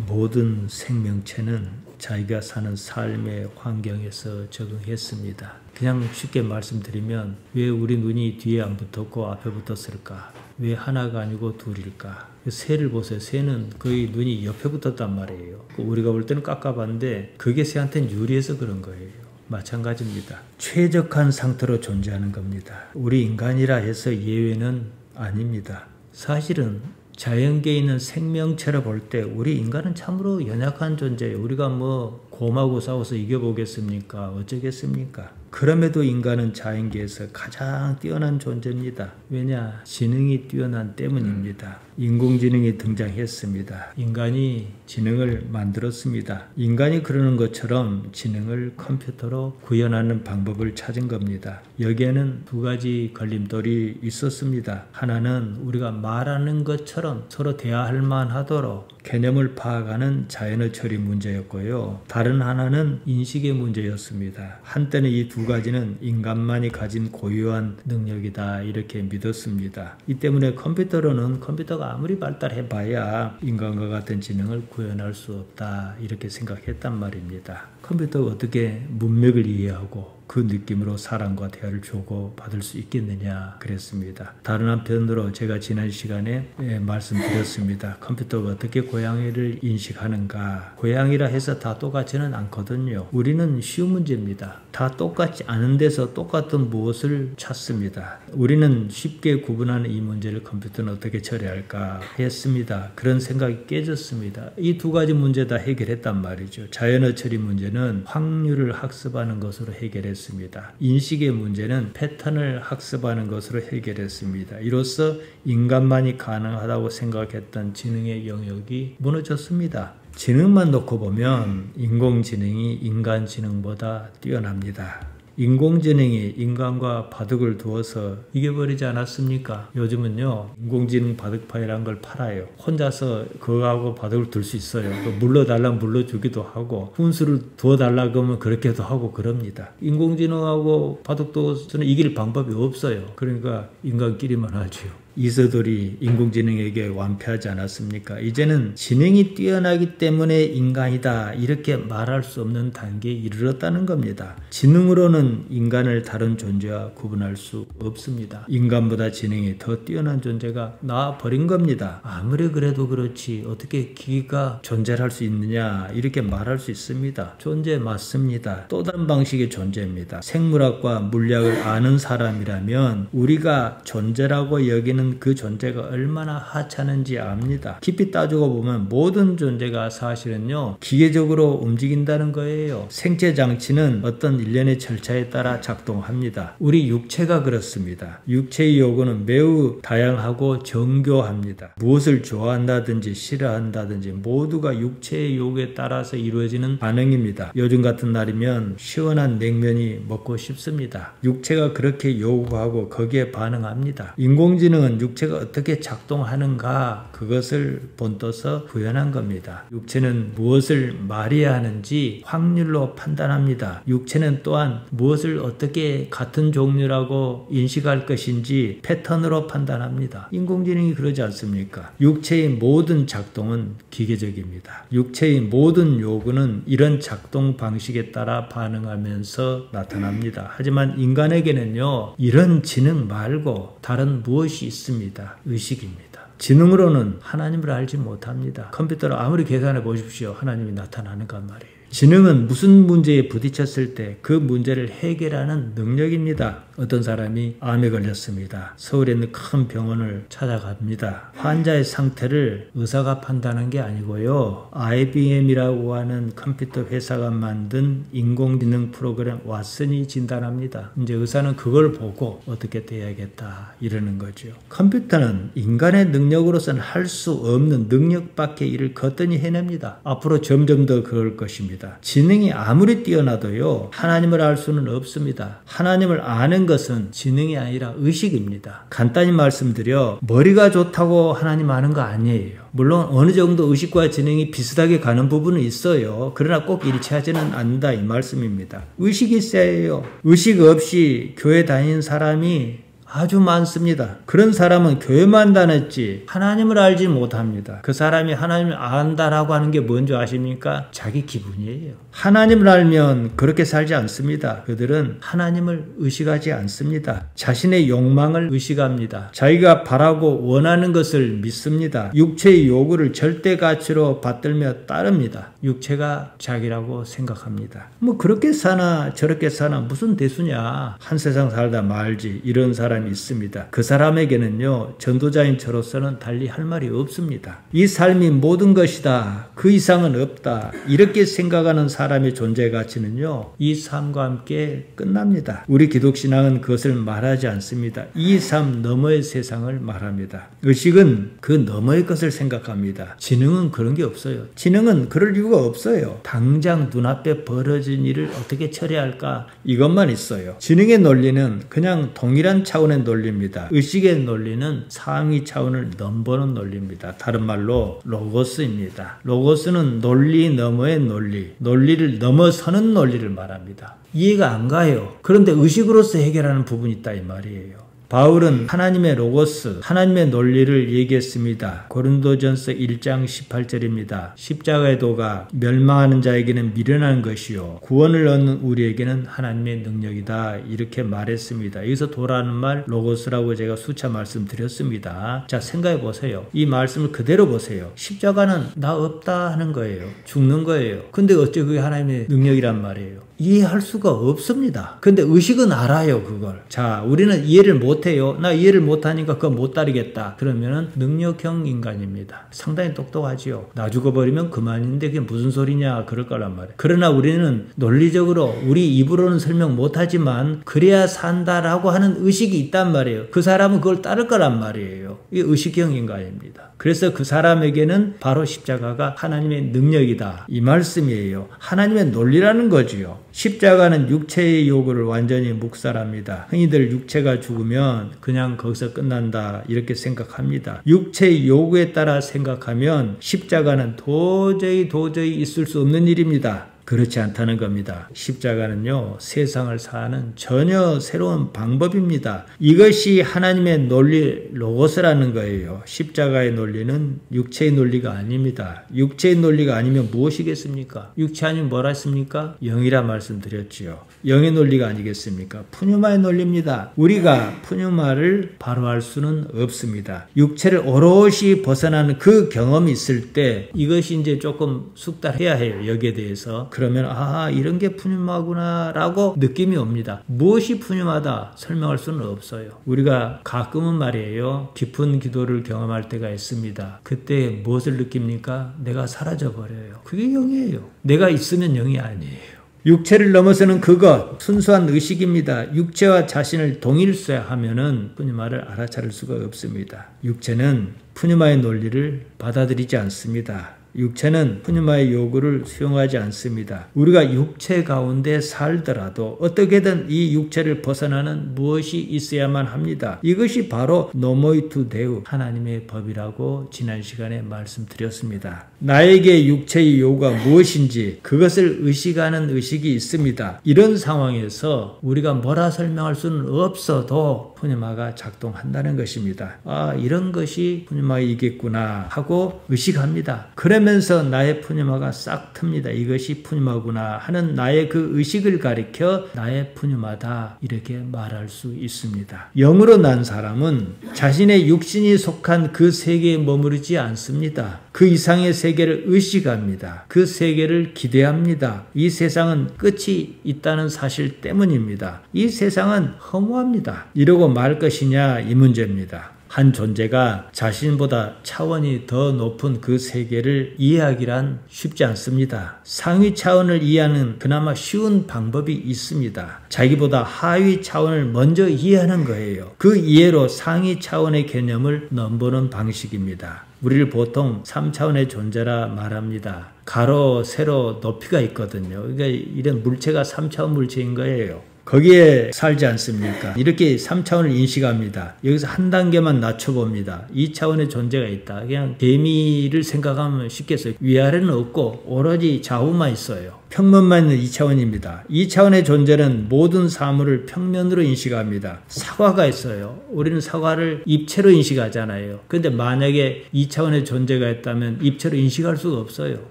모든 생명체는 자기가 사는 삶의 환경에서 적응했습니다. 그냥 쉽게 말씀드리면 왜 우리 눈이 뒤에 안 붙었고 앞에 붙었을까? 왜 하나가 아니고 둘일까? 새를 보세요. 새는 거의 눈이 옆에 붙었단 말이에요. 우리가 볼 때는 깝깝한데 그게 새한테는 유리해서 그런 거예요. 마찬가지입니다. 최적한 상태로 존재하는 겁니다. 우리 인간이라 해서 예외는 아닙니다. 사실은 자연계에 있는 생명체를 볼 때 우리 인간은 참으로 연약한 존재예요. 우리가 뭐 곰하고 싸워서 이겨보겠습니까? 어쩌겠습니까? 그럼에도 인간은 자연계에서 가장 뛰어난 존재입니다. 왜냐? 지능이 뛰어난 때문입니다. 인공지능이 등장했습니다. 인간이 지능을 만들었습니다. 인간이 그러는 것처럼 지능을 컴퓨터로 구현하는 방법을 찾은 겁니다. 여기에는 두 가지 걸림돌이 있었습니다. 하나는 우리가 말하는 것처럼 서로 대화할 만하도록 개념을 파악하는 자연어 처리 문제였고요. 다른 하나는 인식의 문제였습니다. 한때는 이 두 가지는 인간만이 가진 고유한 능력이다 이렇게 믿었습니다. 이 때문에 컴퓨터가 아무리 발달해봐야 인간과 같은 지능을 구현할 수 없다 이렇게 생각했단 말입니다. 컴퓨터가 어떻게 문맥을 이해하고 그 느낌으로 사람과 대화를 주고받을 수 있겠느냐 그랬습니다. 다른 한편으로 제가 지난 시간에 말씀드렸습니다. 컴퓨터가 어떻게 고양이를 인식하는가. 고양이라 해서 다 똑같지는 않거든요. 우리는 쉬운 문제입니다. 다 똑같지 않은 데서 똑같은 무엇을 찾습니다. 우리는 쉽게 구분하는 이 문제를 컴퓨터는 어떻게 처리할까 했습니다. 그런 생각이 깨졌습니다. 이 두 가지 문제 다 해결했단 말이죠. 자연어 처리 문제는 확률을 학습하는 것으로 해결했습니다. 인식의 문제는 패턴을 학습하는 것으로 해결했습니다. 이로써 인간만이 가능하다고 생각했던 지능의 영역이 무너졌습니다. 지능만 놓고 보면 인공지능이 인간 지능보다 뛰어납니다. 인공지능이 인간과 바둑을 두어서 이겨버리지 않았습니까? 요즘은요 인공지능 바둑파이라는 걸 팔아요. 혼자서 그거하고 바둑을 둘 수 있어요. 물러달라면 물러주기도 하고 훈수를 두어달라고 하면 그렇게도 하고 그럽니다. 인공지능하고 바둑 두어서는 이길 방법이 없어요. 그러니까 인간끼리만 하죠. 이서돌이 인공지능에게 완패하지 않았습니까? 이제는 지능이 뛰어나기 때문에 인간이다 이렇게 말할 수 없는 단계에 이르렀다는 겁니다. 지능으로는 인간을 다른 존재와 구분할 수 없습니다. 인간보다 지능이 더 뛰어난 존재가 나와버린 겁니다. 아무리 그래도 그렇지 어떻게 기계가 존재할 수 있느냐 이렇게 말할 수 있습니다. 존재 맞습니다. 또 다른 방식의 존재입니다. 생물학과 물리학을 아는 사람이라면 우리가 존재라고 여기는 그 존재가 얼마나 하찮은지 압니다. 깊이 따지고 보면 모든 존재가 사실은요 기계적으로 움직인다는 거예요. 생체 장치는 어떤 일련의 절차에 따라 작동합니다. 우리 육체가 그렇습니다. 육체의 요구는 매우 다양하고 정교합니다. 무엇을 좋아한다든지 싫어한다든지 모두가 육체의 요구에 따라서 이루어지는 반응입니다. 요즘 같은 날이면 시원한 냉면이 먹고 싶습니다. 육체가 그렇게 요구하고 거기에 반응합니다. 인공지능은 육체가 어떻게 작동하는가 그것을 본떠서 구현한 겁니다. 육체는 무엇을 말해야 하는지 확률로 판단합니다. 육체는 또한 무엇을 어떻게 같은 종류라고 인식할 것인지 패턴으로 판단합니다. 인공지능이 그러지 않습니까? 육체의 모든 작동은 기계적입니다. 육체의 모든 요구는 이런 작동 방식에 따라 반응하면서 나타납니다. 하지만 인간에게는요 이런 지능 말고 다른 무엇이 있습니다. 의식입니다. 지능으로는 하나님을 알지 못합니다. 컴퓨터로 아무리 계산해 보십시오. 하나님이 나타나는가 말이에요. 지능은 무슨 문제에 부딪혔을 때 그 문제를 해결하는 능력입니다. 어떤 사람이 암에 걸렸습니다. 서울에 있는 큰 병원을 찾아갑니다. 환자의 상태를 의사가 판단한 게 아니고요. IBM이라고 하는 컴퓨터 회사가 만든 인공지능 프로그램 왓슨이 진단합니다. 이제 의사는 그걸 보고 어떻게 돼야겠다 이러는 거죠. 컴퓨터는 인간의 능력으로서는 할 수 없는 능력 밖의 일을 거뜬히 해냅니다. 앞으로 점점 더 그럴 것입니다. 지능이 아무리 뛰어나도요. 하나님을 알 수는 없습니다. 하나님을 아는 것은 지능이 아니라 의식입니다. 간단히 말씀드려 머리가 좋다고 하나님 아는 거 아니에요. 물론 어느 정도 의식과 지능이 비슷하게 가는 부분은 있어요. 그러나 꼭 일치하지는 않는다 이 말씀입니다. 의식이 있어야 해요. 의식 없이 교회 다니는 사람이 아주 많습니다. 그런 사람은 교회만 다녔지 하나님을 알지 못합니다. 그 사람이 하나님을 안다라고 하는 게 뭔지 아십니까? 자기 기분이에요. 하나님을 알면 그렇게 살지 않습니다. 그들은 하나님을 의식하지 않습니다. 자신의 욕망을 의식합니다. 자기가 바라고 원하는 것을 믿습니다. 육체의 요구를 절대 가치로 받들며 따릅니다. 육체가 자기라고 생각합니다. 뭐 그렇게 사나 저렇게 사나 무슨 대수냐. 한 세상 살다 말지. 이런 사람이 있습니다. 그 사람에게는요, 전도자인 저로서는 달리 할 말이 없습니다. 이 삶이 모든 것이다. 그 이상은 없다. 이렇게 생각하는 사람의 존재 가치는요, 이 삶과 함께 끝납니다. 우리 기독신앙은 그것을 말하지 않습니다. 이 삶 너머의 세상을 말합니다. 의식은 그 너머의 것을 생각합니다. 지능은 그런 게 없어요. 지능은 그럴 이유가 없어요. 당장 눈앞에 벌어진 일을 어떻게 처리할까? 이것만 있어요. 지능의 논리는 그냥 동일한 차원의 논리입니다. 의식의 논리는 상위 차원을 넘보는 논리입니다. 다른 말로 로고스입니다. 로고스는 논리 너머의 논리, 논리를 넘어서는 논리를 말합니다. 이해가 안 가요. 그런데 의식으로서 해결하는 부분이 있다 이 말이에요. 바울은 하나님의 로고스, 하나님의 논리를 얘기했습니다. 고린도전서 1장 18절입니다. 십자가의 도가 멸망하는 자에게는 미련한 것이요 구원을 얻는 우리에게는 하나님의 능력이다. 이렇게 말했습니다. 여기서 도라는 말 로고스라고 제가 수차 말씀드렸습니다. 자, 생각해 보세요. 이 말씀을 그대로 보세요. 십자가는 나 없다 하는 거예요. 죽는 거예요. 근데 어째 그게 하나님의 능력이란 말이에요. 이해할 수가 없습니다. 근데 의식은 알아요, 그걸. 자, 우리는 이해를 못해요. 나 이해를 못하니까 그거 못 따르겠다. 그러면은 능력형 인간입니다. 상당히 똑똑하지요. 나 죽어버리면 그만인데 그게 무슨 소리냐 그럴 거란 말이에요. 그러나 우리는 논리적으로 우리 입으로는 설명 못하지만 그래야 산다라고 하는 의식이 있단 말이에요. 그 사람은 그걸 따를 거란 말이에요. 이게 의식형 인간입니다. 그래서 그 사람에게는 바로 십자가가 하나님의 능력이다. 이 말씀이에요. 하나님의 논리라는 거지요. 십자가는 육체의 요구를 완전히 묵살합니다. 흔히들 육체가 죽으면 그냥 거기서 끝난다 이렇게 생각합니다. 육체의 요구에 따라 생각하면 십자가는 도저히 있을 수 없는 일입니다. 그렇지 않다는 겁니다. 십자가는요, 세상을 사는 전혀 새로운 방법입니다. 이것이 하나님의 논리 로고스라는 거예요. 십자가의 논리는 육체의 논리가 아닙니다. 육체의 논리가 아니면 무엇이겠습니까? 육체 아니면 뭐라 했습니까? 영이라 말씀드렸지요. 영의 논리가 아니겠습니까? 푸뉴마의 논리입니다. 우리가 푸뉴마를 바로 할 수는 없습니다. 육체를 오롯이 벗어나는 그 경험이 있을 때 이것이 이제 조금 숙달해야 해요. 여기에 대해서. 그러면 이런 게 푸뉴마구나 라고 느낌이 옵니다. 무엇이 푸뉴마다 설명할 수는 없어요. 우리가 가끔은 말이에요, 깊은 기도를 경험할 때가 있습니다. 그때 무엇을 느낍니까? 내가 사라져버려요. 그게 영이에요. 내가 있으면 영이 아니에요. 육체를 넘어서는 그것, 순수한 의식입니다. 육체와 자신을 동일시하면은 푸뉴마를 알아차릴 수가 없습니다. 육체는 푸뉴마의 논리를 받아들이지 않습니다. 육체는 푸뉴마의 요구를 수용하지 않습니다. 우리가 육체 가운데 살더라도 어떻게든 이 육체를 벗어나는 무엇이 있어야만 합니다. 이것이 바로 노모이투 데우, 하나님의 법이라고 지난 시간에 말씀드렸습니다. 나에게 육체의 요구가 무엇인지 그것을 의식하는 의식이 있습니다. 이런 상황에서 우리가 뭐라 설명할 수는 없어도 푸뉴마가 작동한다는 것입니다. 이런 것이 푸뉴마이겠구나 하고 의식합니다. 그러면서 나의 푸뉴마가 싹 틉니다. 이것이 푸뉴마구나 하는 나의 그 의식을 가리켜 나의 푸뉴마다 이렇게 말할 수 있습니다. 영으로 난 사람은 자신의 육신이 속한 그 세계에 머무르지 않습니다. 그 이상의 세계를 의식합니다. 그 세계를 기대합니다. 이 세상은 끝이 있다는 사실 때문입니다. 이 세상은 허무합니다. 이러고 말 것이냐 이 문제입니다. 한 존재가 자신보다 차원이 더 높은 그 세계를 이해하기란 쉽지 않습니다. 상위 차원을 이해하는 그나마 쉬운 방법이 있습니다. 자기보다 하위 차원을 먼저 이해하는 거예요. 그 이해로 상위 차원의 개념을 넘보는 방식입니다. 우리를 보통 3차원의 존재라 말합니다. 가로, 세로, 높이가 있거든요. 그러니까 이런 물체가 3차원 물체인 거예요. 거기에 살지 않습니까? 이렇게 3차원을 인식합니다. 여기서 한 단계만 낮춰봅니다. 2차원의 존재가 있다. 그냥 개미를 생각하면 쉽겠어요. 위아래는 없고 오로지 좌우만 있어요. 평면만 있는 2차원입니다. 2차원의 존재는 모든 사물을 평면으로 인식합니다. 사과가 있어요. 우리는 사과를 입체로 인식하잖아요. 그런데 만약에 2차원의 존재가 있다면 입체로 인식할 수가 없어요.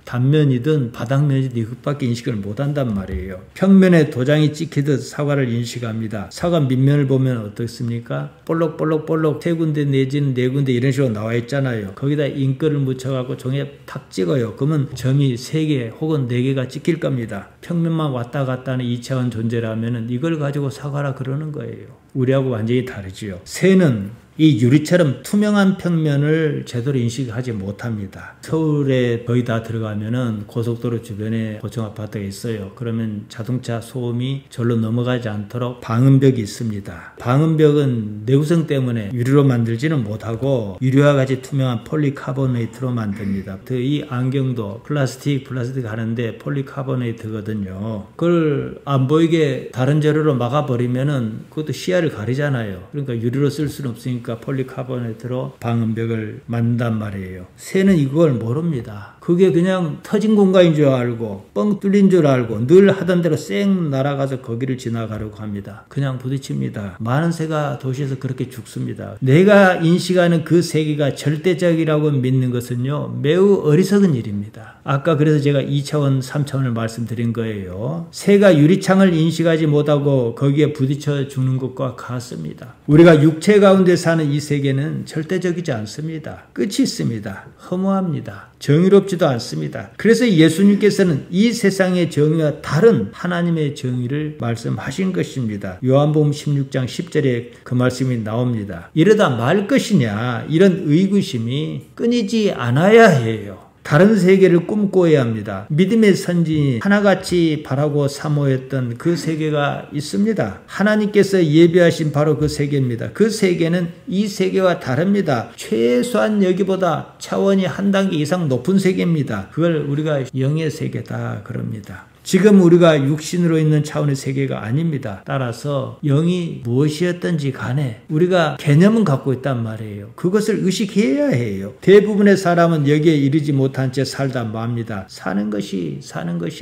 단면이든 바닥면이든 이것밖에 인식을 못한단 말이에요. 평면에 도장이 찍히듯 사과를 인식합니다. 사과 밑면을 보면 어떻습니까? 볼록볼록 세 군데 내지는 네 군데 이런 식으로 나와 있잖아요. 거기다 잉크를 묻혀갖고 종이에 탁 찍어요. 그러면 점이 3개 혹은 4개가 찍힐 겁니다. 평면만 왔다 갔다 하는 2차원 존재라면 이걸 가지고 사과라 그러는 거예요. 우리하고 완전히 다르지요. 새는 이 유리처럼 투명한 평면을 제대로 인식하지 못합니다. 서울에 거의 다 들어가면은 고속도로 주변에 고층 아파트가 있어요. 그러면 자동차 소음이 절로 넘어가지 않도록 방음벽이 있습니다. 방음벽은 내구성 때문에 유리로 만들지는 못하고 유리와 같이 투명한 폴리카보네이트로 만듭니다. 이 안경도 플라스틱 하는데 폴리카보네이트거든요. 그걸 안 보이게 다른 재료로 막아버리면은 그것도 시야를 가리잖아요. 그러니까 유리로 쓸 수는 없으니까 폴리카보네이트로 방음벽을 만든단 말이에요. 새는 이걸 모릅니다. 그게 그냥 터진 공간인 줄 알고 뻥 뚫린 줄 알고 늘 하던 대로 쌩 날아가서 거기를 지나가려고 합니다. 그냥 부딪힙니다. 많은 새가 도시에서 그렇게 죽습니다. 내가 인식하는 그 세계가 절대적이라고 믿는 것은요, 매우 어리석은 일입니다. 아까 그래서 제가 2차원, 3차원을 말씀드린 거예요. 새가 유리창을 인식하지 못하고 거기에 부딪혀 죽는 것과 같습니다. 우리가 육체 가운데 사는 이 세계는 절대적이지 않습니다. 끝이 있습니다. 허무합니다. 정의롭지도 않습니다. 그래서 예수님께서는 이 세상의 정의와 다른 하나님의 정의를 말씀하신 것입니다. 요한복음 16장 10절에 그 말씀이 나옵니다. 이러다 말 것이냐, 이런 의구심이 끊이지 않아야 해요. 다른 세계를 꿈꿔야 합니다. 믿음의 선진이 하나같이 바라고 사모했던 그 세계가 있습니다. 하나님께서 예비하신 바로 그 세계입니다. 그 세계는 이 세계와 다릅니다. 최소한 여기보다 차원이 한 단계 이상 높은 세계입니다. 그걸 우리가 영의 세계다 그럽니다. 지금 우리가 육신으로 있는 차원의 세계가 아닙니다. 따라서 영이 무엇이었든지 간에 우리가 개념은 갖고 있단 말이에요. 그것을 의식해야 해요. 대부분의 사람은 여기에 이르지 못한 채 살다 맙니다. 사는 것이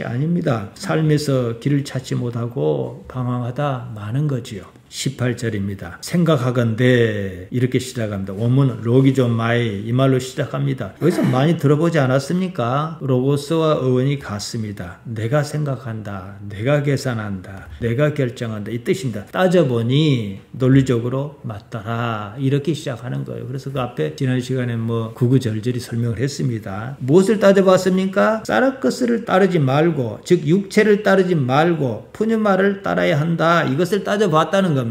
아닙니다. 삶에서 길을 찾지 못하고 방황하다 마는 거지요. 18절입니다. 생각하건대 이렇게 시작합니다. 원문은 로기조마이 이 말로 시작합니다. 여기서 많이 들어보지 않았습니까? 로고스와 어원이 같습니다. 내가 생각한다, 내가 계산한다, 내가 결정한다 이 뜻입니다. 따져보니 논리적으로 맞더라 이렇게 시작하는 거예요. 그래서 그 앞에 지난 시간에 구구절절히 설명을 했습니다. 무엇을 따져봤습니까? 쌀것을 따르지 말고 즉 육체를 따르지 말고 푸뉴마를 따라야 한다. 이것을 따져봤다는 겁니다.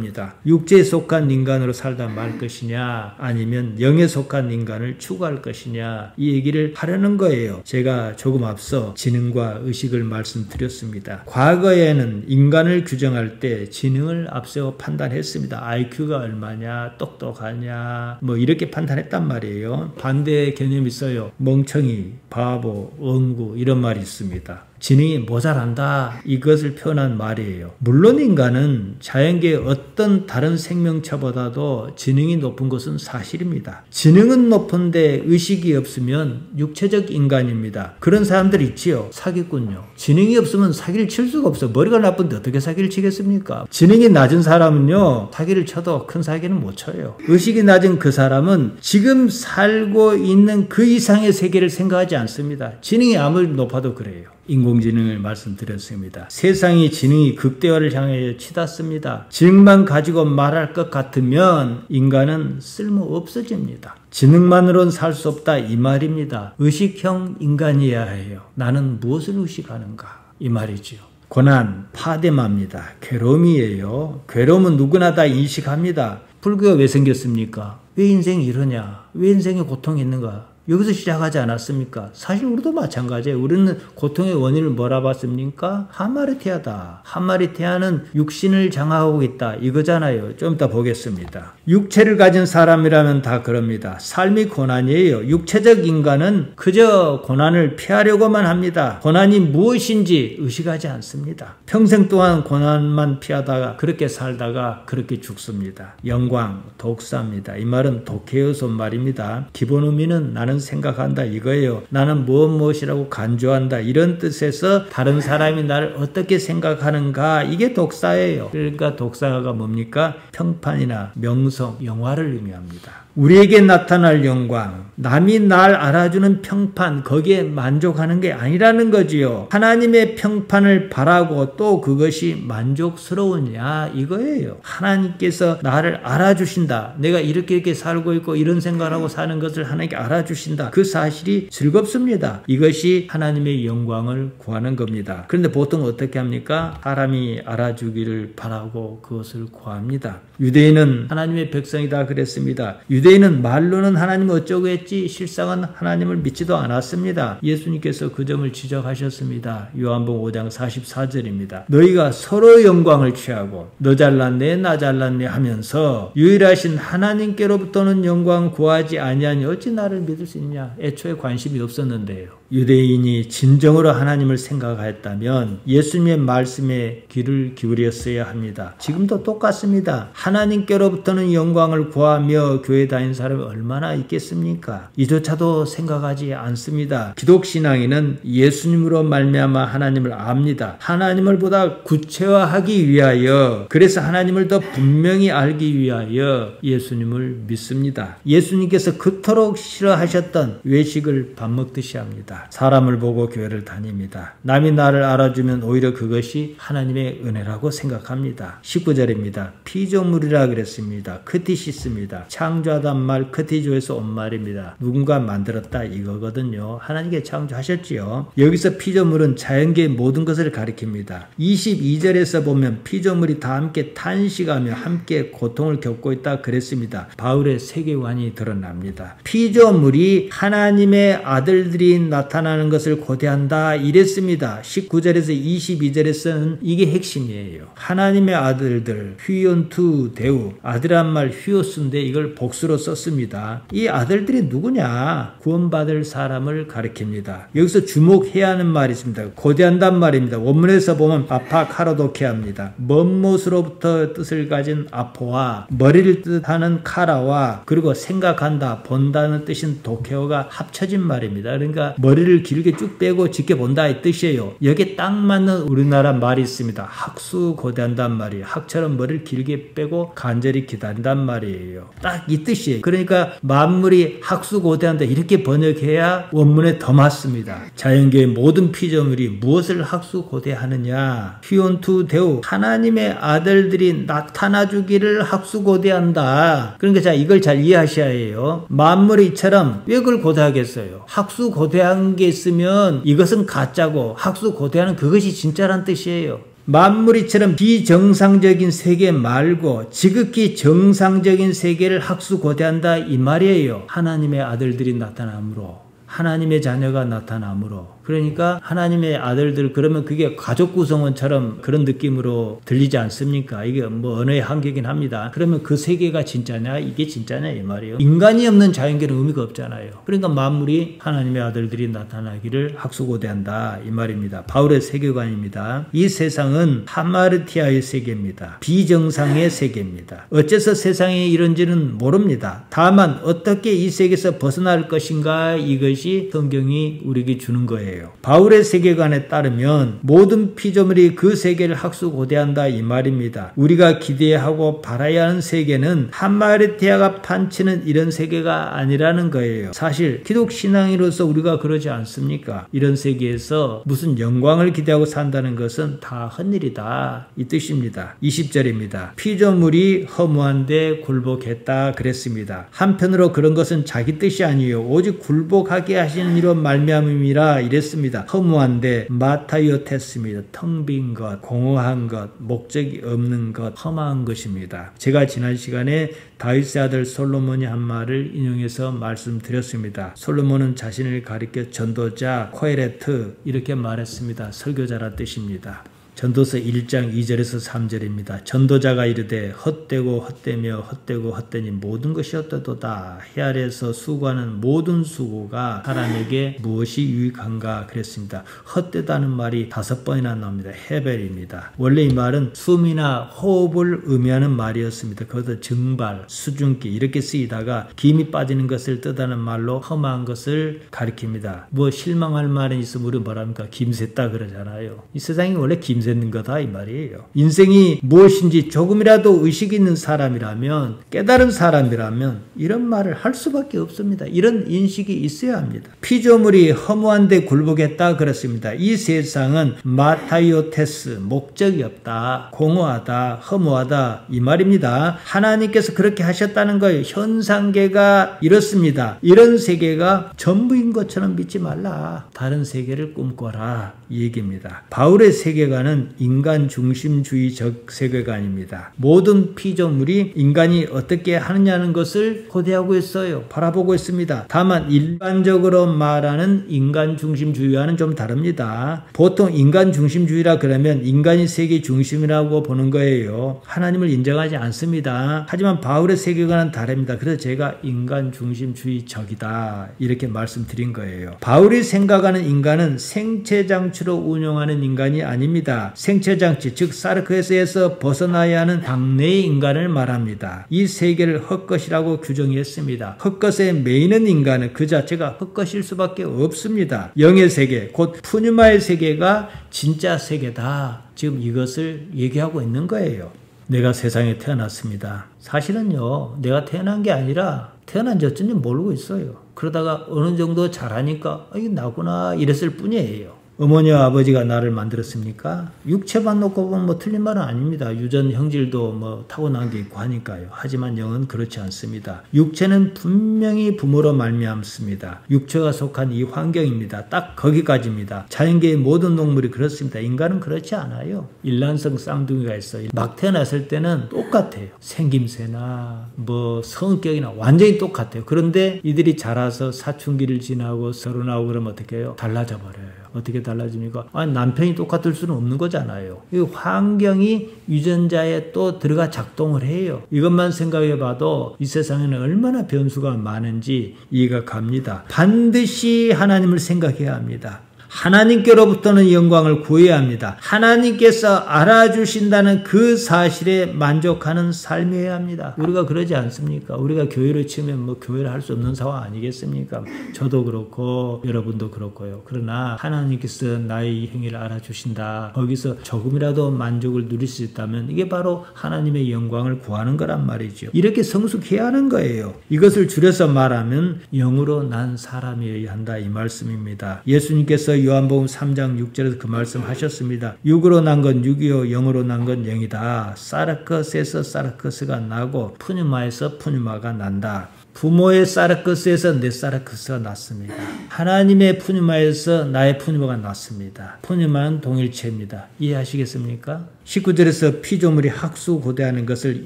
육체에 속한 인간으로 살다 말 것이냐 아니면 영에 속한 인간을 추구할 것이냐 이 얘기를 하려는 거예요. 제가 조금 앞서 지능과 의식을 말씀드렸습니다. 과거에는 인간을 규정할 때 지능을 앞세워 판단했습니다. IQ가 얼마냐 똑똑하냐 이렇게 판단했단 말이에요. 반대의 개념이 있어요. 멍청이, 바보, 엉구 이런 말이 있습니다. 지능이 모자란다 이것을 표현한 말이에요. 물론 인간은 자연계의 어떤 다른 생명체보다도 지능이 높은 것은 사실입니다. 지능은 높은데 의식이 없으면 육체적 인간입니다. 그런 사람들 있지요. 사기꾼요. 지능이 없으면 사기를 칠 수가 없어. 머리가 나쁜데 어떻게 사기를 치겠습니까? 지능이 낮은 사람은요 사기를 쳐도 큰 사기는 못 쳐요. 의식이 낮은 그 사람은 지금 살고 있는 그 이상의 세계를 생각하지 않습니다. 지능이 아무리 높아도 그래요. 인공지능을 말씀드렸습니다. 세상이 지능이 극대화를 향해 치닫습니다. 지능만 가지고 말할 것 같으면 인간은 쓸모 없어집니다. 지능만으로는 살 수 없다 이 말입니다. 의식형 인간이어야 해요. 나는 무엇을 의식하는가 이 말이지요. 고난, 파데마입니다. 괴로움이에요. 괴로움은 누구나 다 인식합니다. 불교가 왜 생겼습니까? 왜 인생이 이러냐? 왜 인생에 고통이 있는가? 여기서 시작하지 않았습니까? 사실 우리도 마찬가지예요. 우리는 고통의 원인을 뭐라 봤습니까? 하마르티아다. 하마르티아는 육신을 장악하고 있다. 이거잖아요. 좀 이따 보겠습니다. 육체를 가진 사람이라면 다 그럽니다. 삶이 고난이에요. 육체적 인간은 그저 고난을 피하려고만 합니다. 고난이 무엇인지 의식하지 않습니다. 평생 동안 고난만 피하다가 그렇게 살다가 그렇게 죽습니다. 영광, 독사입니다. 이 말은 독해요소 말입니다. 기본 의미는 나는 나는 생각한다 이거예요. 나는 무엇이라고 간주한다 이런 뜻에서 다른 사람이 나를 어떻게 생각하는가 이게 독사예요. 그러니까 독사가 뭡니까? 평판이나 명성, 영화를 의미합니다. 우리에게 나타날 영광, 남이 날 알아주는 평판 거기에 만족하는 게 아니라는 거지요. 하나님의 평판을 바라고 또 그것이 만족스러우냐 이거예요. 하나님께서 나를 알아주신다. 내가 이렇게 살고 있고 이런 생각을 하고 사는 것을 하나님께 알아주신다. 그 사실이 즐겁습니다. 이것이 하나님의 영광을 구하는 겁니다. 그런데 보통 어떻게 합니까? 사람이 알아주기를 바라고 그것을 구합니다. 유대인은 하나님의 백성이다 그랬습니다. 유대인은 말로는 하나님 어쩌고 했지 실상은 하나님을 믿지도 않았습니다. 예수님께서 그 점을 지적하셨습니다. 요한복음 5장 44절입니다. 너희가 서로 영광을 취하고 너 잘났네 나 잘났네 하면서 유일하신 하나님께로부터는 영광 구하지 아니하니 어찌 나를 믿을 수 있냐. 애초에 관심이 없었는데요. 유대인이 진정으로 하나님을 생각하였다면 예수님의 말씀에 귀를 기울였어야 합니다. 지금도 똑같습니다. 하나님께로부터는 영광을 구하며 교회 다니는 사람이 얼마나 있겠습니까? 이조차도 생각하지 않습니다. 기독신앙인은 예수님으로 말미암아 하나님을 압니다. 하나님을 보다 구체화하기 위하여 그래서 하나님을 더 분명히 알기 위하여 예수님을 믿습니다. 예수님께서 그토록 싫어하셨던 외식을 밥 먹듯이 합니다. 사람을 보고 교회를 다닙니다. 남이 나를 알아주면 오히려 그것이 하나님의 은혜라고 생각합니다. 19절입니다. 피조물이라 그랬습니다. 크티시스입니다. 창조하단 말 크티조에서 온 말입니다. 누군가 만들었다 이거거든요. 하나님께 창조하셨지요. 여기서 피조물은 자연계의 모든 것을 가리킵니다. 22절에서 보면 피조물이 다 함께 탄식하며 함께 고통을 겪고 있다 그랬습니다. 바울의 세계관이 드러납니다. 피조물이 하나님의 아들들이 나타나는 것을 고대한다 이랬습니다. 19절에서 22절에서는 이게 핵심이에요. 하나님의 아들들 휘온투 데우 아들란 말 휘오스인데 이걸 복수로 썼습니다. 이 아들들이 누구냐? 구원받을 사람을 가리킵니다. 여기서 주목해야 하는 말이 있습니다. 고대한단 말입니다. 원문에서 보면 아파카로도케합니다. 먼못으로부터 뜻을 가진 아포와 머리를 뜻하는 카라와 그리고 생각한다 본다는 뜻인 도케오가 합쳐진 말입니다. 그러니까 머리를 길게 쭉 빼고 지켜본다 이 뜻이에요. 여기에 딱 맞는 우리나라 말이 있습니다. 학수고대한단 말이에요. 학처럼 머리를 길게 빼고 간절히 기다린단 말이에요. 딱 이 뜻이에요. 그러니까 만물이 학수고대한다 이렇게 번역해야 원문에 더 맞습니다. 자연계의 모든 피조물이 무엇을 학수고대하느냐? 휘온투 데우 하나님의 아들들이 나타나주기를 학수고대한다. 그러니까 자 이걸 잘 이해하셔야 해요. 만물이 이처럼 왜 그걸 고대하겠어요? 학수고대한 게 있으면 이것은 가짜고 학수고대하는 그것이 진짜란 뜻이에요. 만물이처럼 비정상적인 세계 말고 지극히 정상적인 세계를 학수고대한다 이 말이에요. 하나님의 아들들이 나타남으로 하나님의 자녀가 나타남으로 그러니까 하나님의 아들들 그러면 그게 가족 구성원처럼 그런 느낌으로 들리지 않습니까? 이게 뭐 언어의 한계긴 합니다. 그러면 그 세계가 진짜냐? 이게 진짜냐? 이 말이에요. 인간이 없는 자연계는 의미가 없잖아요. 그러니까 만물이 하나님의 아들들이 나타나기를 학수고대한다 이 말입니다. 바울의 세계관입니다. 이 세상은 하마르티아의 세계입니다. 비정상의 세계입니다. 어째서 세상에 이런지는 모릅니다. 다만 어떻게 이 세계에서 벗어날 것인가 이것이 성경이 우리에게 주는 거예요. 바울의 세계관에 따르면 모든 피조물이 그 세계를 학수고대한다 이 말입니다. 우리가 기대하고 바라야 하는 세계는 하마르티아가 판치는 이런 세계가 아니라는 거예요. 사실 기독신앙인으로서 우리가 그러지 않습니까? 이런 세계에서 무슨 영광을 기대하고 산다는 것은 다 헛일이다 이 뜻입니다. 20절입니다. 피조물이 허무한데 굴복했다 그랬습니다. 한편으로 그런 것은 자기 뜻이 아니에요. 오직 굴복하게 하시는 이로 말미암음이라 이랬습니다. 허무한데 마타이오테스입니다. 텅 빈 것, 공허한 것, 목적이 없는 것, 험한 것입니다. 제가 지난 시간에 다윗의 아들 솔로몬이 한 말을 인용해서 말씀드렸습니다. 솔로몬은 자신을 가리켜 전도자, 코헤레트 이렇게 말했습니다. 설교자란 뜻입니다. 전도서 1장 2절에서 3절입니다. 전도자가 이르되 헛되고 헛되며 헛되고 헛되니 모든 것이 헛되도다. 해 아래에서 수고하는 모든 수고가 사람에게 무엇이 유익한가 그랬습니다. 헛되다는 말이 5번이나 나옵니다. 헤벨입니다. 원래 이 말은 숨이나 호흡을 의미하는 말이었습니다. 그것도 증발, 수증기 이렇게 쓰이다가 김이 빠지는 것을 뜻하는 말로 험한 것을 가리킵니다. 뭐 실망할 말은 있으면 우리 뭐랍니까? 김샜다 그러잖아요. 이 세상이 원래 김새는 거다 이 말이에요. 인생이 무엇인지 조금이라도 의식이 있는 사람이라면, 깨달은 사람이라면 이런 말을 할 수밖에 없습니다. 이런 인식이 있어야 합니다. 피조물이 허무한데 굴복했다 그렇습니다. 이 세상은 마타이오테스, 목적이 없다, 공허하다, 허무하다 이 말입니다. 하나님께서 그렇게 하셨다는 거예요. 현상계가 이렇습니다. 이런 세계가 전부인 것처럼 믿지 말라. 다른 세계를 꿈꿔라 이 얘기입니다. 바울의 세계관은 인간 중심주의적 세계관입니다. 모든 피조물이 인간이 어떻게 하느냐는 것을 고대하고 있어요. 바라보고 있습니다. 다만 일반적으로 말하는 인간 중심주의와는 좀 다릅니다. 보통 인간 중심주의라 그러면 인간이 세계 중심이라고 보는 거예요. 하나님을 인정하지 않습니다. 하지만 바울의 세계관은 다릅니다. 그래서 제가 인간 중심주의적이다 이렇게 말씀드린 거예요. 바울이 생각하는 인간은 생체장치로 운영하는 인간이 아닙니다. 생체장치 즉 사르크에서 벗어나야 하는 당내의 인간을 말합니다. 이 세계를 헛것이라고 규정했습니다. 헛것에 매이는 인간은 그 자체가 헛것일 수밖에 없습니다. 영의 세계 곧 푸뉴마의 세계가 진짜 세계다. 지금 이것을 얘기하고 있는 거예요. 내가 세상에 태어났습니다. 사실은요, 내가 태어난 게 아니라 태어난 지 어쩐지 모르고 있어요. 그러다가 어느 정도 자라니까 이게 나구나 이랬을 뿐이에요. 어머니와 아버지가 나를 만들었습니까? 육체만 놓고 보면 뭐 틀린 말은 아닙니다. 유전 형질도 뭐 타고난 게 있고 하니까요. 하지만 영은 그렇지 않습니다. 육체는 분명히 부모로 말미암습니다. 육체가 속한 이 환경입니다. 딱 거기까지입니다. 자연계의 모든 동물이 그렇습니다. 인간은 그렇지 않아요. 일란성 쌍둥이가 있어요. 막 태어났을 때는 똑같아요. 생김새나 뭐 성격이나 완전히 똑같아요. 그런데 이들이 자라서 사춘기를 지나고 결혼하고 그러면 어떻게 해요? 달라져 버려요. 어떻게 달라집니까? 아니, 남편이 똑같을 수는 없는 거잖아요. 이 환경이 유전자에 또 들어가 작동을 해요. 이것만 생각해 봐도 이 세상에는 얼마나 변수가 많은지 이해가 갑니다. 반드시 하나님을 생각해야 합니다. 하나님께로부터는 영광을 구해야 합니다. 하나님께서 알아주신다는 그 사실에 만족하는 삶이어야 합니다. 우리가 그러지 않습니까? 우리가 교회를 치면 뭐 교회를 할 수 없는 상황 아니겠습니까? 저도 그렇고 여러분도 그렇고요. 그러나 하나님께서 나의 행위를 알아주신다. 거기서 조금이라도 만족을 누릴 수 있다면 이게 바로 하나님의 영광을 구하는 거란 말이죠. 이렇게 성숙해야 하는 거예요. 이것을 줄여서 말하면 영으로 난 사람이어야 한다 이 말씀입니다. 예수님께서 요한복음 3장 6절에서 그 말씀 하셨습니다. 육으로 난 건 육이요 영으로 난 건 영이다. 사르크스에서 사르크스가 나고 푸뉴마에서 푸뉴마가 난다. 부모의 사르크스에서 내 사르크스가 났습니다. 하나님의 푸뉴마에서 나의 푸뉴마가 났습니다. 푸뉴마는 동일체입니다. 이해하시겠습니까? 19절에서 피조물이 학수고대하는 것을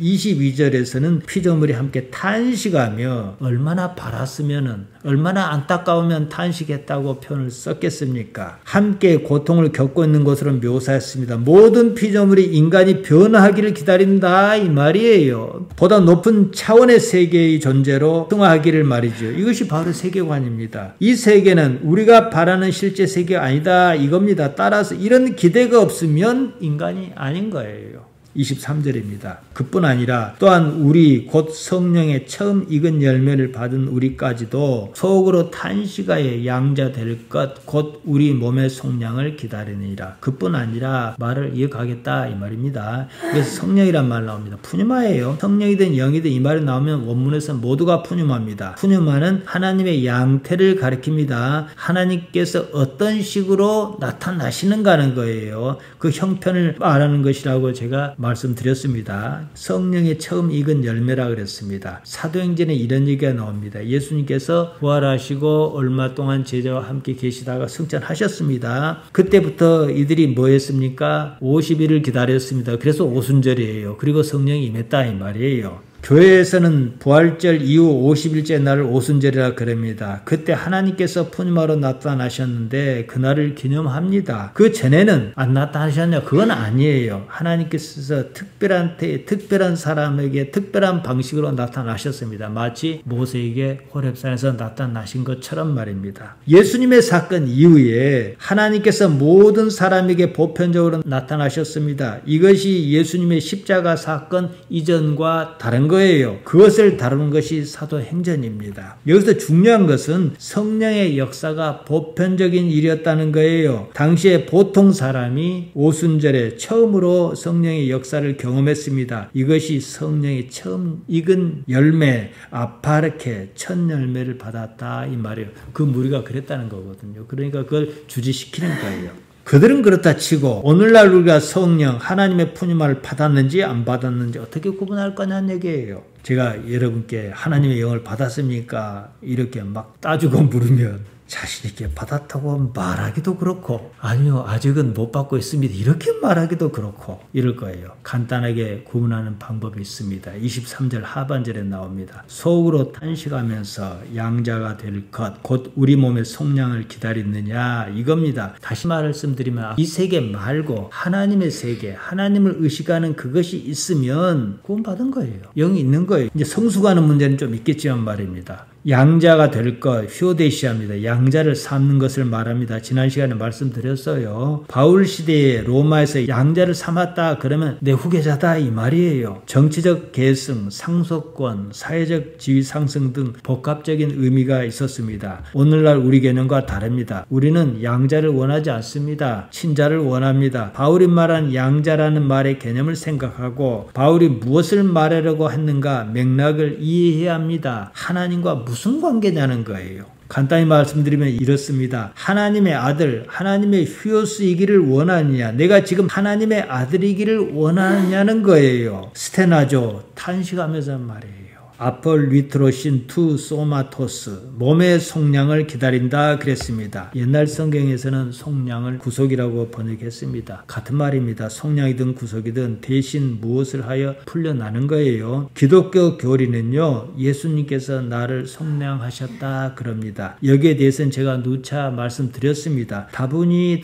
22절에서는 피조물이 함께 탄식하며 얼마나 바랐으면은 얼마나 안타까우면 탄식했다고 표현을 썼겠습니까? 함께 고통을 겪고 있는 것으로 묘사했습니다. 모든 피조물이 인간이 변화하기를 기다린다 이 말이에요. 보다 높은 차원의 세계의 존재로 승화하기를 말이죠. 이것이 바로 세계관입니다. 이 세계는 우리가 바라는 실제 세계가 아니다 이겁니다. 따라서 이런 기대가 없으면 인간이 아닌 거예요. 23절입니다. 그뿐 아니라 또한 우리 곧 성령의 처음 익은 열매를 받은 우리까지도 속으로 탄식하여 양자 될 것 곧 우리 몸의 속량을 기다리니라. 그뿐 아니라 말을 이어가겠다 이 말입니다. 그래서 성령이란 말 나옵니다. 푸뉴마예요. 성령이든 영이든 이 말이 나오면 원문에서 모두가 푸뉴마입니다. 푸뉴마는 하나님의 양태를 가리킵니다. 하나님께서 어떤 식으로 나타나시는가는 거예요. 그 형편을 말하는 것이라고 제가 말씀드렸습니다. 성령의 처음 익은 열매라 그랬습니다. 사도행전에 이런 얘기가 나옵니다. 예수님께서 부활하시고 얼마 동안 제자와 함께 계시다가 승천하셨습니다. 그때부터 이들이 뭐 했습니까? 50일을 기다렸습니다. 그래서 오순절이에요. 그리고 성령이 임했다 이 말이에요. 교회에서는 부활절 이후 50일째 날을 오순절이라 그럽니다. 그때 하나님께서 푸님하러 나타나셨는데 그날을 기념합니다. 그 전에는 안 나타나셨냐? 그건 아니에요. 하나님께서 특별한 사람에게 특별한 방식으로 나타나셨습니다. 마치 모세에게 호렙산에서 나타나신 것처럼 말입니다. 예수님의 사건 이후에 하나님께서 모든 사람에게 보편적으로 나타나셨습니다. 이것이 예수님의 십자가 사건 이전과 다른 거예요. 그것을 다루는 것이 사도행전입니다. 여기서 중요한 것은 성령의 역사가 보편적인 일이었다는 거예요. 당시에 보통 사람이 오순절에 처음으로 성령의 역사를 경험했습니다. 이것이 성령의 처음 익은 열매, 아파르케, 첫 열매를 받았다 이 말이에요. 그 무리가 그랬다는 거거든요. 그러니까 그걸 주지시키는 거예요. 그들은 그렇다 치고 오늘날 우리가 성령 하나님의 푸님을 받았는지 안 받았는지 어떻게 구분할 거냐는 얘기예요. 제가 여러분께 하나님의 영을 받았습니까? 이렇게 막 따지고 물으면 자신 있게 받았다고 말하기도 그렇고 아니요 아직은 못 받고 있습니다 이렇게 말하기도 그렇고 이럴 거예요. 간단하게 구분하는 방법이 있습니다. 23절 하반절에 나옵니다. 속으로 탄식하면서 양자가 될 것 곧 우리 몸의 속량을 기다리느냐 이겁니다. 다시 말씀드리면 이 세계 말고 하나님의 세계 하나님을 의식하는 그것이 있으면 구원받은 거예요. 영이 있는 거예요. 이제 성숙하는 문제는 좀 있겠지만 말입니다. 양자가 될 것, 휴오데시아입니다. 양자를 삼는 것을 말합니다. 지난 시간에 말씀드렸어요. 바울 시대에 로마에서 양자를 삼았다 그러면 내 후계자다 이 말이에요. 정치적 계승, 상속권, 사회적 지위 상승 등 복합적인 의미가 있었습니다. 오늘날 우리 개념과 다릅니다. 우리는 양자를 원하지 않습니다. 친자를 원합니다. 바울이 말한 양자라는 말의 개념을 생각하고 바울이 무엇을 말하려고 했는가 맥락을 이해해야 합니다. 하나님과 무슨 관계냐는 거예요. 간단히 말씀드리면 이렇습니다. 하나님의 아들, 하나님의 휴오스이기를 원하느냐 내가 지금 하나님의 아들이기를 원하느냐는 거예요. 스테나조 탄식하면서 말이에요. 아폴리트로신 투 소마토스 몸의 속량을 기다린다 그랬습니다. 옛날 성경에서는 속량을 구속이라고 번역했습니다. 같은 말입니다. 속량이든 구속이든 대신 무엇을 하여 풀려나는 거예요. 기독교 교리는요 예수님께서 나를 속량하셨다 그럽니다. 여기에 대해서는 제가 누차 말씀드렸습니다. 다분히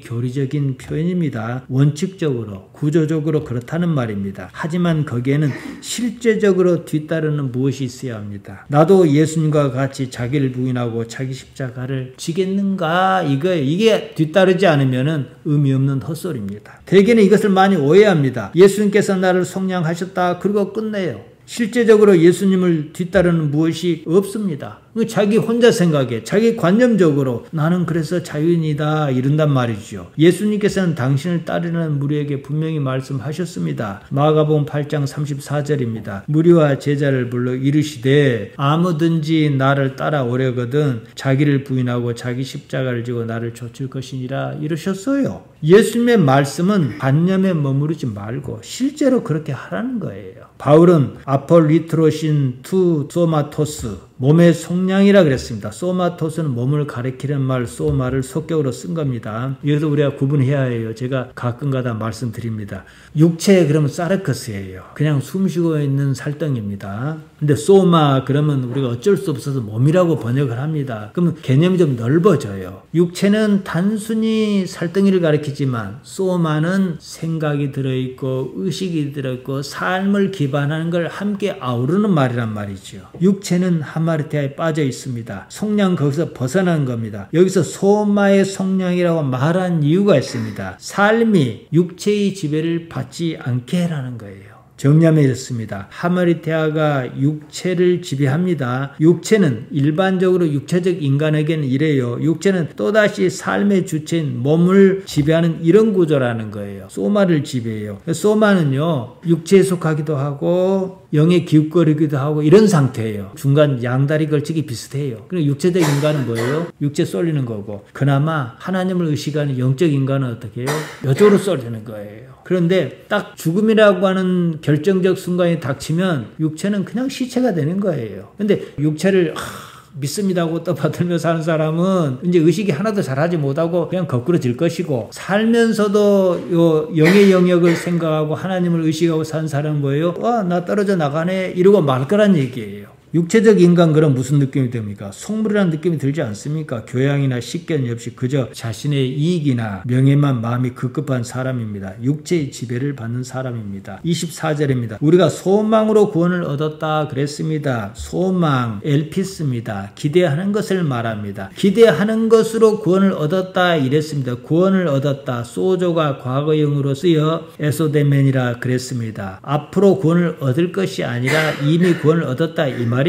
교리적인 표현입니다. 원칙적으로 구조적으로 그렇다는 말입니다. 하지만 거기에는 실제적으로 뒤따르는 무엇이 있어야 합니다. 나도 예수님과 같이 자기를 부인하고 자기 십자가를 지겠는가 이거예요. 이게 뒤따르지 않으면 의미 없는 헛소리입니다. 대개는 이것을 많이 오해합니다. 예수님께서 나를 속량하셨다 그리고 끝내요. 실제적으로 예수님을 뒤따르는 무엇이 없습니다. 자기 혼자 생각해 자기 관념적으로 나는 그래서 자유인이다 이런단 말이죠. 예수님께서는 당신을 따르는 무리에게 분명히 말씀하셨습니다. 마가복음 8장 34절입니다. 무리와 제자를 불러 이르시되 아무든지 나를 따라오려거든 자기를 부인하고 자기 십자가를 지고 나를 좇을 것이니라 이러셨어요. 예수님의 말씀은 관념에 머무르지 말고 실제로 그렇게 하라는 거예요. 바울은 아폴리트로신 투 소마토스 몸의 속량이라 그랬습니다. 소마토스는 몸을 가리키는 말 소마를 속격으로 쓴 겁니다. 여기서 우리가 구분해야 해요. 제가 가끔가다 말씀드립니다. 육체 그러면 사르커스예요. 그냥 숨쉬고 있는 살덩입니다. 근데 소마 그러면 우리가 어쩔 수 없어서 몸이라고 번역을 합니다. 그러면 개념이 좀 넓어져요. 육체는 단순히 살덩이를 가리키지만 소마는 생각이 들어있고 의식이 들어있고 삶을 기반하는 걸 함께 아우르는 말이란 말이죠. 육체는 하마르티아에 빠져 있습니다. 속량 거기서 벗어난 겁니다. 여기서 소마의 속량이라고 말한 이유가 있습니다. 삶이 육체의 지배를 받지 않게 해라는 거예요. 정리하면 이렇습니다. 하마르티아가 육체를 지배합니다. 육체는 일반적으로 육체적 인간에게는 이래요. 육체는 또다시 삶의 주체인 몸을 지배하는 이런 구조라는 거예요. 소마를 지배해요. 소마는요 육체에 속하기도 하고 영에 기웃거리기도 하고 이런 상태예요. 중간 양다리 걸치기 비슷해요. 그리고 육체적 인간은 뭐예요? 육체 쏠리는 거고 그나마 하나님을 의식하는 영적 인간은 어떻게 해요? 이쪽으로 쏠리는 거예요. 그런데 딱 죽음이라고 하는 결정적 순간이 닥치면 육체는 그냥 시체가 되는 거예요. 근데 육체를 믿습니다고 떠받들며 사는 사람은 이제 의식이 하나도 잘하지 못하고 그냥 거꾸로질 것이고, 살면서도 요 영의 영역을 생각하고 하나님을 의식하고 사는 사람은 뭐예요? 나 떨어져 나가네 이러고 말 거란 얘기예요. 육체적 인간 그럼 무슨 느낌이 듭니까? 속물이라는 느낌이 들지 않습니까? 교양이나 식견 없이 그저 자신의 이익이나 명예만 마음이 급급한 사람입니다. 육체의 지배를 받는 사람입니다. 24절입니다. 우리가 소망으로 구원을 얻었다 그랬습니다. 소망, 엘피스입니다. 기대하는 것을 말합니다. 기대하는 것으로 구원을 얻었다 이랬습니다. 구원을 얻었다. 소조가 과거형으로 쓰여 에소데멘이라 그랬습니다. 앞으로 구원을 얻을 것이 아니라 이미 구원을 얻었다 이 말입니다.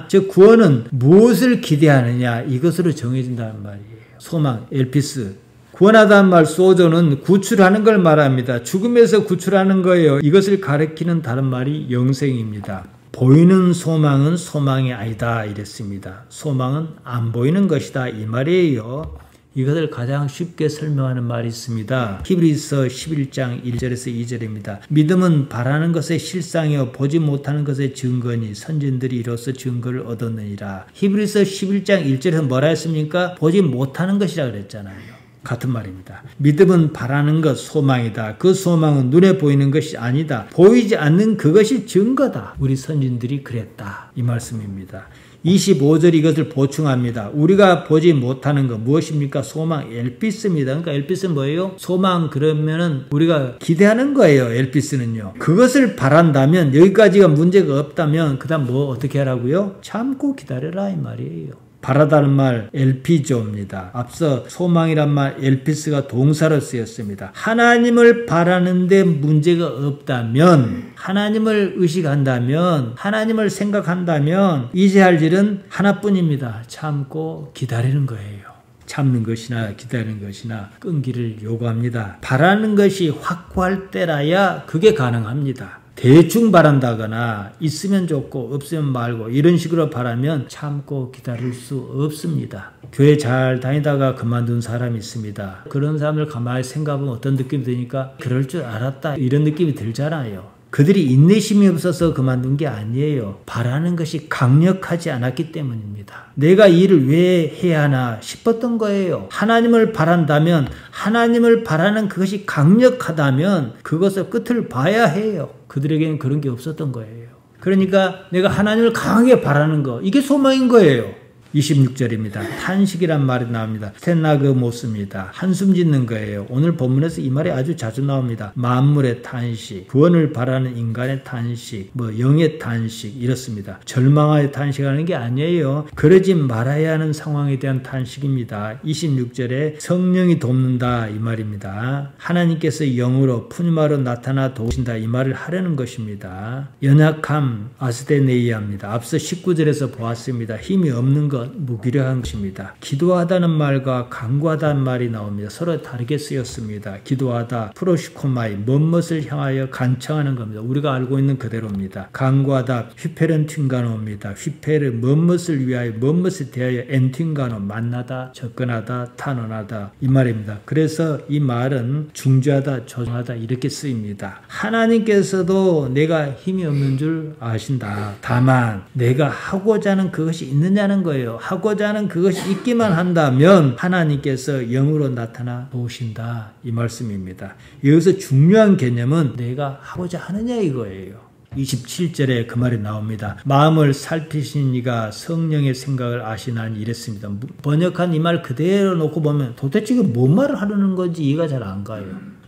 즉 구원은 무엇을 기대하느냐 이것으로 정해진다는 말이에요. 소망, 엘피스. 구원하다는 말 소조는 구출하는 걸 말합니다. 죽음에서 구출하는 거예요. 이것을 가리키는 다른 말이 영생입니다. 보이는 소망은 소망이 아니다 이랬습니다. 소망은 안 보이는 것이다 이 말이에요. 이것을 가장 쉽게 설명하는 말이 있습니다. 히브리서 11장 1절에서 2절입니다. 믿음은 바라는 것의 실상이요 보지 못하는 것의 증거니 선진들이 이로써 증거를 얻었느니라. 히브리서 11장 1절에서 뭐라 했습니까? 보지 못하는 것이라 그랬잖아요. 같은 말입니다. 믿음은 바라는 것, 소망이다. 그 소망은 눈에 보이는 것이 아니다. 보이지 않는 그것이 증거다. 우리 선진들이 그랬다. 이 말씀입니다. 25절 이것을 보충합니다. 우리가 보지 못하는 것 무엇입니까? 소망, 엘피스입니다. 그러니까 엘피스는 뭐예요? 소망 그러면은 우리가 기대하는 거예요. 엘피스는요. 그것을 바란다면, 여기까지가 문제가 없다면 그 다음 뭐 어떻게 하라고요? 참고 기다려라 이 말이에요. 바라다는 말 엘피조입니다. 앞서 소망이란 말 엘피스가 동사로 쓰였습니다. 하나님을 바라는데 문제가 없다면, 하나님을 의식한다면, 하나님을 생각한다면 이제 할 일은 하나뿐입니다. 참고 기다리는 거예요. 참는 것이나 기다리는 것이나 끈기를 요구합니다. 바라는 것이 확고할 때라야 그게 가능합니다. 대충 바란다거나 있으면 좋고 없으면 말고 이런 식으로 바라면 참고 기다릴 수 없습니다. 교회 잘 다니다가 그만둔 사람이 있습니다. 그런 사람을 가만히 생각하면 어떤 느낌이 드니까 그럴 줄 알았다 이런 느낌이 들잖아요. 그들이 인내심이 없어서 그만둔 게 아니에요. 바라는 것이 강력하지 않았기 때문입니다. 내가 이 일을 왜 해야 하나 싶었던 거예요. 하나님을 바란다면, 하나님을 바라는 그것이 강력하다면 그것을 끝을 봐야 해요. 그들에게는 그런 게 없었던 거예요. 그러니까 내가 하나님을 강하게 바라는 거, 이게 소망인 거예요. 26절입니다. 탄식이란 말이 나옵니다. 스테나그모스입니다. 한숨 짓는 거예요. 오늘 본문에서 이 말이 아주 자주 나옵니다. 만물의 탄식, 구원을 바라는 인간의 탄식, 영의 탄식 이렇습니다. 절망하여 탄식하는 게 아니에요. 그러지 말아야 하는 상황에 대한 탄식입니다. 26절에 성령이 돕는다 이 말입니다. 하나님께서 영으로 푸뉴마로 나타나 도우신다 이 말을 하려는 것입니다. 연약함 아스데네이아입니다. 앞서 19절에서 보았습니다. 힘이 없는 것, 무기력한 것입니다. 기도하다는 말과 간구하다는 말이 나옵니다. 서로 다르게 쓰였습니다. 기도하다, 프로시코마이, 먼것을 향하여 간청하는 겁니다. 우리가 알고 있는 그대로입니다. 간구하다, 휘페른 튠가노입니다. 휘페르, 먼것을 위하여, 먼것에 대하여 엔튠가노, 만나다, 접근하다, 탄원하다 이 말입니다. 그래서 이 말은 중재하다, 조정하다 이렇게 쓰입니다. 하나님께서도 내가 힘이 없는 줄 아신다. 다만 내가 하고자 하는 그것이 있느냐는 거예요. 하고자 하는 그것이 있기만 한다면 하나님께서 영으로 나타나 도우신다 이 말씀입니다. 여기서 중요한 개념은 내가 하고자 하느냐 이거예요. 27절에 그 말이 나옵니다. 마음을 살피신 이가 성령의 생각을 아시나니 이랬습니다. 번역한 이 말 그대로 놓고 보면 도대체 이게 뭔 말을 하려는 건지 이해가 잘 안 가요.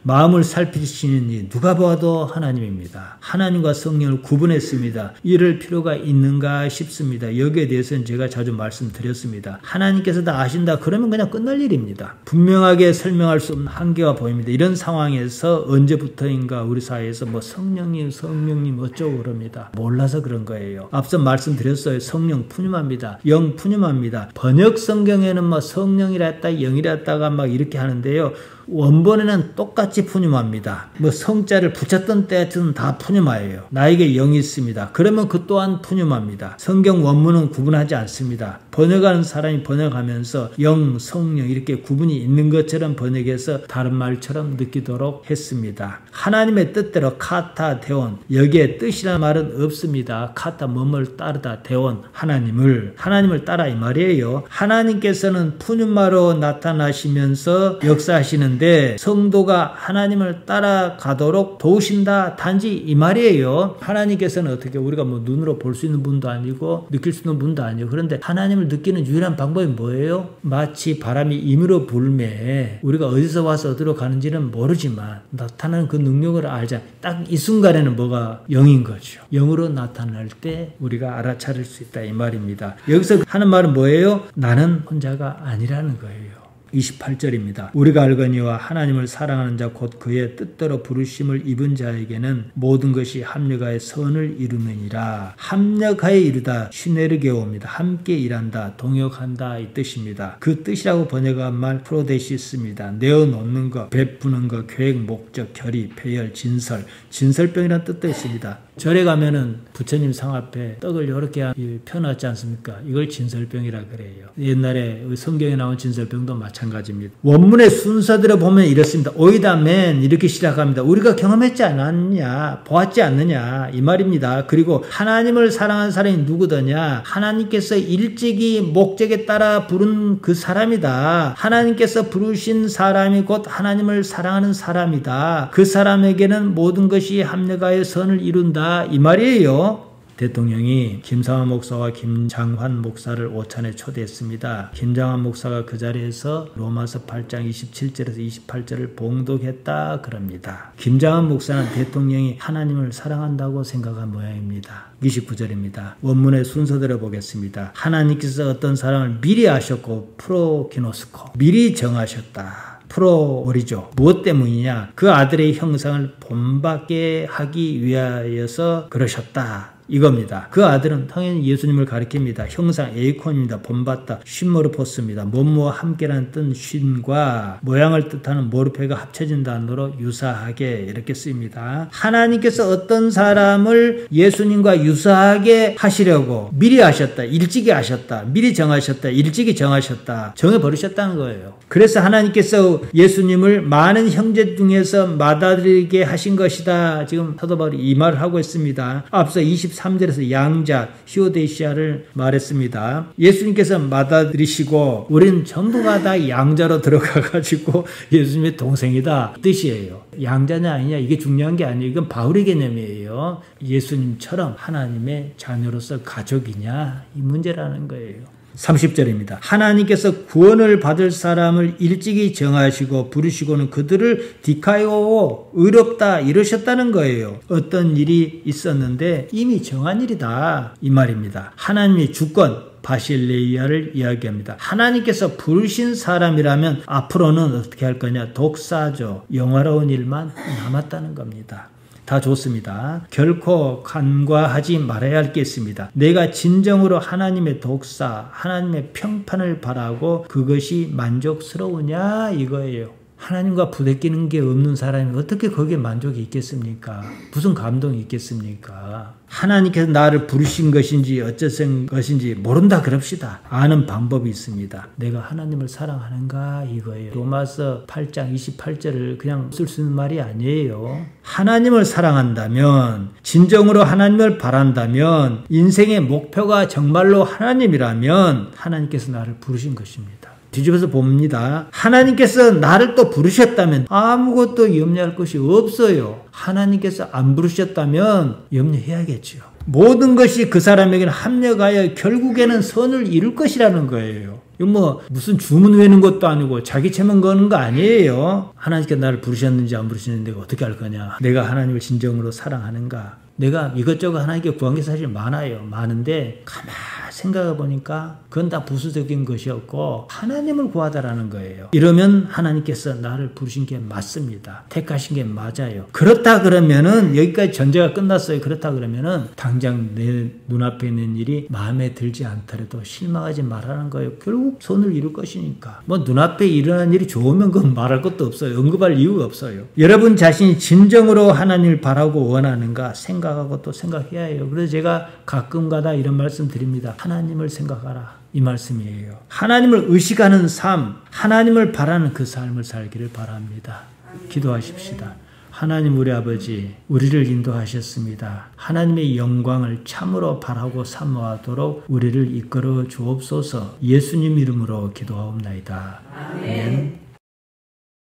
마음을 살피시는 이 누가 봐도 하나님입니다. 하나님과 성령을 구분했습니다. 이럴 필요가 있는가 싶습니다. 여기에 대해서는 제가 자주 말씀드렸습니다. 하나님께서 다 아신다 그러면 그냥 끝날 일입니다. 분명하게 설명할 수 없는 한계가 보입니다. 이런 상황에서 언제부터인가 우리 사회에서 성령님 어쩌고 그럽니다. 몰라서 그런 거예요. 앞서 말씀드렸어요. 성령 푸뉴마입니다. 영 푸뉴마입니다. 번역 성경에는 성령이라 했다 영이라 했다가 이렇게 하는데요. 원본에는 똑같이 푸뉴마입니다. 뭐 성자를 붙였던 때든 다 푸뉴마예요. 나에게 영이 있습니다. 그러면 그 또한 푸뉴마입니다. 성경 원문은 구분하지 않습니다. 번역하는 사람이 번역하면서 영, 성령 이렇게 구분이 있는 것처럼 번역해서 다른 말처럼 느끼도록 했습니다. 하나님의 뜻대로 카타, 데온, 여기에 뜻이라는 말은 없습니다. 카타, 뭐뭘 따르다, 데온, 하나님을 따라 이 말이에요. 하나님께서는 푸뉴마로 나타나시면서 역사하시는데 성도가 하나님을 따라가도록 도우신다, 단지 이 말이에요. 하나님께서는 어떻게 우리가 뭐 눈으로 볼 수 있는 분도 아니고 느낄 수 있는 분도 아니고, 그런데 하나님을 느끼는 유일한 방법이 뭐예요? 마치 바람이 임으로 불매 우리가 어디서 와서 어디로 가는지는 모르지만 나타나는 그 능력을 알자. 딱 이 순간에는 뭐가 영인 거죠. 영으로 나타날 때 우리가 알아차릴 수 있다 이 말입니다. 여기서 하는 말은 뭐예요? 나는 혼자가 아니라는 거예요. 28절입니다. 우리가 알거니와 하나님을 사랑하는 자 곧 그의 뜻대로 부르심을 입은 자에게는 모든 것이 합력하여 선을 이루느니라. 합력하여 이루다 시네르게오입니다. 함께 일한다, 동역한다 이 뜻입니다. 그 뜻이라고 번역한 말 프로데시스입니다. 내어놓는 것, 베푸는 것, 계획, 목적, 결의, 배열, 진설, 진설병이라는 뜻도 있습니다. 절에 가면은 부처님 상 앞에 떡을 이렇게 펴놨지 않습니까? 이걸 진설병이라 그래요. 옛날에 성경에 나온 진설병도 마찬가지입니다. 원문의 순서대로 보면 이렇습니다. 오이다멘 이렇게 시작합니다. 우리가 경험했지 않았냐, 보았지 않느냐 이 말입니다. 그리고 하나님을 사랑하는 사람이 누구더냐? 하나님께서 일찍이 목적에 따라 부른 그 사람이다. 하나님께서 부르신 사람이 곧 하나님을 사랑하는 사람이다. 그 사람에게는 모든 것이 합력하여 선을 이룬다 이 말이에요. 대통령이 김상환 목사와 김장환 목사를 오찬에 초대했습니다. 김장환 목사가 그 자리에서 로마서 8장 27절에서 28절을 봉독했다 그럽니다. 김장환 목사는 대통령이 하나님을 사랑한다고 생각한 모양입니다. 29절입니다. 원문의 순서대로 보겠습니다. 하나님께서 어떤 사람을 미리 아셨고 프로기노스코 미리 정하셨다. 프로오리죠. 무엇 때문이냐? 그 아들의 형상을 본받게 하기 위하여서 그러셨다. 이겁니다. 그 아들은 당연히 예수님을 가리킵니다. 형상 에이콘입니다. 본받다. 쉰모르포스입니다. 몸무와 함께라는 뜻 쉰과 모양을 뜻하는 모르페가 합쳐진 단어로 유사하게 이렇게 쓰입니다. 하나님께서 어떤 사람을 예수님과 유사하게 하시려고 미리 하셨다. 일찍이 하셨다. 미리 정하셨다. 일찍이 정하셨다. 정해버리셨다는 거예요. 그래서 하나님께서 예수님을 많은 형제 중에서 맏아들에게 하신 것이다. 지금 사도 바울이 이 말을 하고 있습니다. 앞서 23절에서 양자, 히오데시아를 말했습니다. 예수님께서 맏아들이시고 우리는 전부가 다 양자로 들어가가지고 예수님의 동생이다 뜻이에요. 양자냐 아니냐 이게 중요한 게 아니에요. 이건 바울의 개념이에요. 예수님처럼 하나님의 자녀로서 가족이냐 이 문제라는 거예요. 30절입니다. 하나님께서 구원을 받을 사람을 일찍이 정하시고 부르시고는 그들을 디카이오 의롭다 이러셨다는 거예요. 어떤 일이 있었는데 이미 정한 일이다 이 말입니다. 하나님의 주권 바실레이아를 이야기합니다. 하나님께서 부르신 사람이라면 앞으로는 어떻게 할 거냐? 독사죠. 영화로운 일만 남았다는 겁니다. 다 좋습니다. 결코 간과하지 말아야 할 게 있습니다. 내가 진정으로 하나님의 독사, 하나님의 평판을 바라고 그것이 만족스러우냐 이거예요. 하나님과 부대끼는 게 없는 사람이 어떻게 거기에 만족이 있겠습니까? 무슨 감동이 있겠습니까? 하나님께서 나를 부르신 것인지 어쩌신 것인지 모른다 그럽시다. 아는 방법이 있습니다. 내가 하나님을 사랑하는가 이거예요. 로마서 8장 28절을 그냥 쓸 수 있는 말이 아니에요. 하나님을 사랑한다면, 진정으로 하나님을 바란다면, 인생의 목표가 정말로 하나님이라면 하나님께서 나를 부르신 것입니다. 뒤집어서 봅니다. 하나님께서 나를 또 부르셨다면 아무것도 염려할 것이 없어요. 하나님께서 안 부르셨다면 염려해야겠죠. 모든 것이 그 사람에게는 합력하여 결국에는 선을 이룰 것이라는 거예요. 이거 무슨 주문 외는 것도 아니고 자기 체면 거는 거 아니에요. 하나님께서 나를 부르셨는지 안 부르셨는지 내가 어떻게 알 거냐. 내가 하나님을 진정으로 사랑하는가. 내가 이것저것 하나님께 구한 게 사실 많아요. 많은데 가만히 생각해 보니까 그건 다 부수적인 것이었고 하나님을 구하다라는 거예요. 이러면 하나님께서 나를 부르신 게 맞습니다. 택하신 게 맞아요. 그렇다 그러면은 여기까지 전제가 끝났어요. 그렇다 그러면은 당장 내 눈앞에 있는 일이 마음에 들지 않더라도 실망하지 말라는 거예요. 결국 손을 이룰 것이니까. 뭐 눈앞에 일어난 일이 좋으면 그건 말할 것도 없어요. 언급할 이유가 없어요. 여러분 자신이 진정으로 하나님을 바라고 원하는가 생각하고 또 생각해야 해요. 그래서 제가 가끔가다 이런 말씀 드립니다. 하나님을 생각하라. 이 말씀이에요. 하나님을 의식하는 삶, 하나님을 바라는 그 삶을 살기를 바랍니다. 기도하십시다. 하나님 우리 아버지, 우리를 인도하셨습니다. 하나님의 영광을 참으로 바라고 사모하도록 우리를 이끌어 주옵소서. 예수님 이름으로 기도하옵나이다. 아멘.